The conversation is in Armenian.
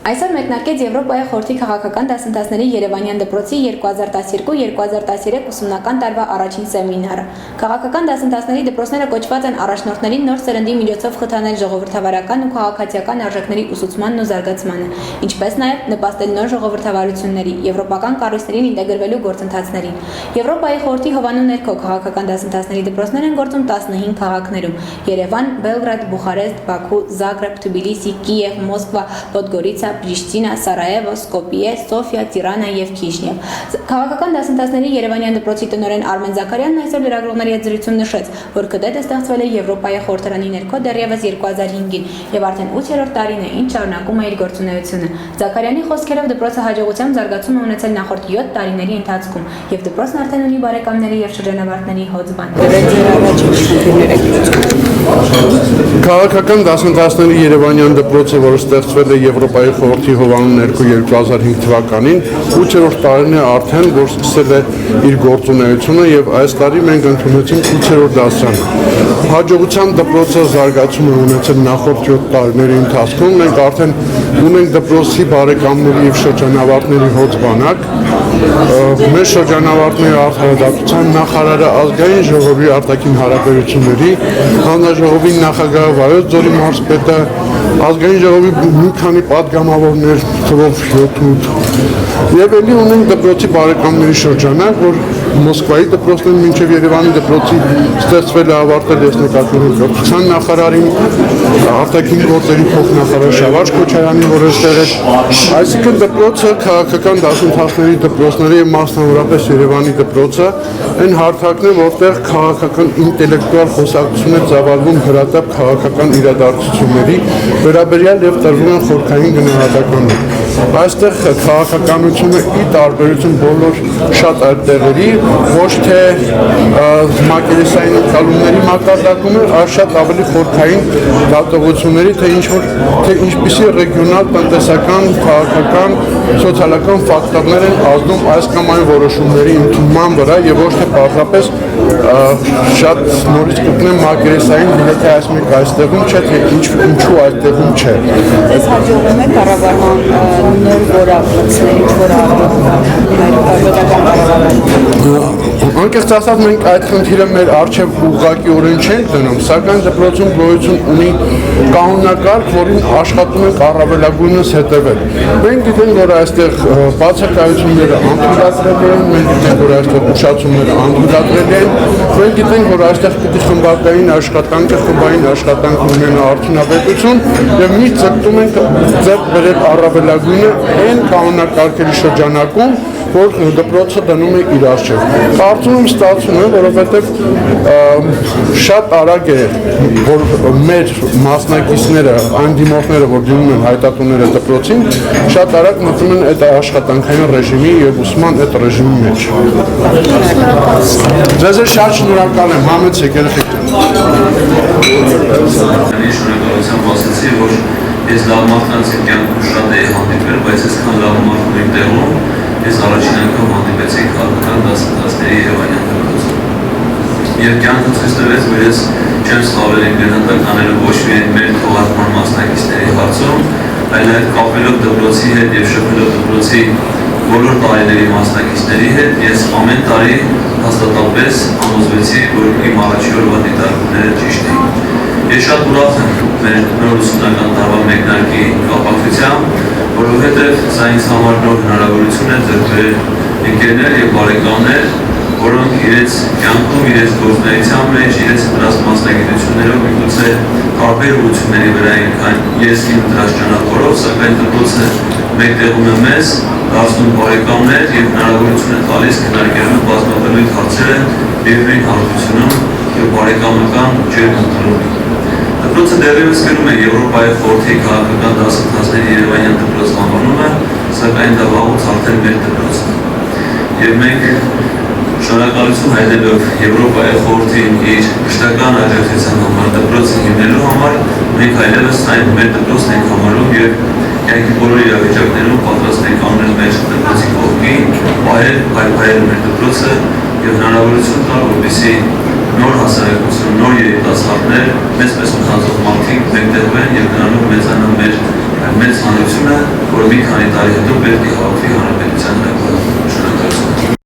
Այսօր մեկնարկեց Եվրոպայի խորհրդի քաղաքական դասընթացների Երևանյան դպրոցի 2012-2013 ուսումնական տարվա առաջին սեմինարը։ Քաղաքական դասընթացների դպրոցները կոչված են առաջնորդներին նոր սերնդի միջոցով խթանել ժողովրդավարական ու քաղաքացիական արժեքների ուսուցմանն ու զարգացմանը, ինչպես նաև նպաստել նոր ժողովրդավարությունների, եվրոպական կառույցներին ինտեգրվելու գործընթացներին։ Եվրոպայի խորհրդի հովանու ներքո քաղաքական դասընթացների դպրոցներ են գործում 15 քաղաքներում՝ Երևան, Բելգրադ, Բուխարեստ, Բաքու, Զագրեբ, Թբիլիսի, Կիև, Մոսկվա, Պոդգորիցա, Պրիշտինա, Սարայևո, Սկոպիե, Սոֆիա, Տիրանա եւ Քիշնև։ Քաղաքական դասընթացների Երևանյան դպրոցի տնօրեն Արմեն Զաքարյանն այսօր լրագրողների հետ զրույցում նշեց, որ ԿԴՏ-ը ստեղծվել է Եվրոպայի խորհրդարանի ներքո դեռևս 2005-ին եւ արդեն 8-րդ տարին է, ինչ շարունակում է իր գործունեությունը։ Զաքարյանի խոսքերով դպրոցը հաջողությամբ զարգացում է ունեցել նախորդ 7 տարիների ընթացքում եւ դպրոցն արդեն ունի բարեկամների եւ շրջանավարտների հոձբան։ Քաղաքական դասընթացների Երևանյան դպրոցը, որը ստեղծվել է Եվրոպայի խորհրդի հովանու ներքո 2005 թվականին, 8-րդ տարին է արդեն, որ սկսել է իր գործունեությունը եւ այս տարի մենք ընդունեցինք 8-րդ դասարան։ Հաջողությամբ դպրոցը զարգացում է ունեցել նախորդ 7 տարիների ընթացքում։ Մենք արդեն ունենք դպրոցի բարեկամների եւ շրջանավարտների հոձբանակ։ Մեր շրջանավարտների արդարադատության նախարարը ազգային ժողովի արտաքին հարաբերությունների, հանրաժողովի նախագահը Վայոց ձորի մարզպետը, ազգային ժողովի մի քանի պատգամավորներ թվով 7-8 եւ ելի ունենք դպրոցի բարեկամների շրջանակ, որ Մոսկվայի դպրոցն մինչև Երևանի դպրոցի ստեղծվել է ավարտել ես նկատառու կրթության նախարարին, արտաքին գործերի փոխնախարար Շավարժ Քոչարյանին, որ այստեղ է։ Այսինքն դպրոցը քաղաքական դասընթացների դպրոցների եւ մասնավորապես Երևանի դպրոցը այն հարթակն է, որտեղ քաղաքական ինտելեկտուալ խոսակցություն է ծավալվում հրատապ քաղաքական իրադարձությունների վերաբերյալ եւ տրվում են խորհրդային գնահատականներ։ Այստեղ քաղաքականությունը ի տարբերություն բոլոր շատ այլ տեղերի ոչ թե մակերեսային ընկալումների մակարդակում է, այլ շատ ավելի խորհրդային դատողությունների, թե ինչպիսի ռեգիոնալ, տնտեսական, քաղաքական, սոցիալական ֆակտորներ են ազդում այս կամ այն որոշումների ընդունման վրա եւ ոչ թե պարզապես շատ նորից կգտնեմ մակերեսային, եթե այս մեկ այստեղում չէ, թե ինչու այստեղում չէ։ Այս հաջողվում է կառավարման նոր որակցներ, ինչ-որ Անկեղծ ասած մենք այդ խնդիրը մեր առջև ուղղակիորեն չենք դնում, սակայն դպրոցում գոյություն ունի կանոնակարգ, որին աշխատում ենք առավելագույնս հետևել։ Մենք գիտենք, որ այստեղ բացակայությունները անդրադառել են, մենք գիտենք, որ այստեղ ուշացումները անդրադառել են, մենք գիտենք, որ այստեղ պիտի խմբակային աշխատանքը, խմբային աշխատանք ունենա արդյունավետություն եւ մի ցկտում ենք ձեռք բերել առավելագույնը այն կանոնակարգերի շրջանակում, որ դպրոցը դնում է իր առջև։ Կարծում եմ ստացվում է, որովհետև շատ արագ է, որ մեր մասնակիցները, այն դիմորդները, որ դիմում են հայտատուները դպրոցին, շատ արագ մտնում են այդ աշխատանքային ռեժիմի եւ ուսման այդ ռեժիմի մեջ։ Ձեզ շատ շնորհակալ եմ, համեցեք երեխեք։ Շնորհակալությամբ ասացի, որ ես լավ մարդկանց իմ կյանքում շատ էի հանդիպել, բայց այսքան լավ մարդու տեղում ես առաջին անգամ հանդիպեցի քաղաքական դասընթացների Երևանյան դպրոցում։ Եվ կյանքը ցույց տվեց, որ ես չեմ սխալվել իմ գնահատականները ոչ միայն մեր թողարկման մասնակիցների հարցում, այլ նաև կապելով դպրոցի հետ եւ շփվելով դպրոցի բոլոր տարիների մասնակիցների հետ, ես ամեն տարի հաստատապես համոզվեցի, որ իմ առաջի օրվա դիտարկումները ճիշտ էին։ Ես շատ ուրախ եմ մեր նոր ուսումնական տարվա մեկնարկի կապակցությամբ, որովհետև սա ինձ համար նոր հնարավորություն է ձեռք բերել ընկերներ եւ բարեկամներ, որոնք իրենց կյանքում, իրենց գործունեության մեջ, իրենց դրած մասնագիտություններով միգուցե տարբեր ուղղությունների վրա են, քան ես իմ դրած ճանապարհով, սակայն դպրոցը մեկտեղում է մեզ, դարձնում բարեկամներ եւ հնարավորություն է տալիս քննարկելու բազմապատիկ հարցերը միևնույն հարթությունում եւ բարեկամական ջերմ ընտրում։ Դպրոցը դեռևս կրում է Եվրոպայի խորհրդի քաղաքական դասընթացների Երևանյան դպրոց անվանումը, սակայն դա վաղուց արդեն մեր դպրոցն է։ Եվ մենք շնորհակալություն հայտնելով Եվրոպայի խորհրդին իր մշտական աջակցության համար դպրոցը հիմնելու համար, մենք այլևս այն մեր դպրոցն ենք համարում եւ կյանքի բոլոր իրավիճակներում պատրաստ ենք անել մեր դպրոցի կողքին, պայքարել մեր դպրոցը եւ հնարավորություն տալ, որպեսզի նոր հասարակություն, նոր երիտասարդներ, մեզ պես ուսանող մարդիկ մեկտեղվեն եւ դրանով մեծանան մեր մեծ հանրությունը, որը որ մի քանի տարի հետո պետք է հավաքվի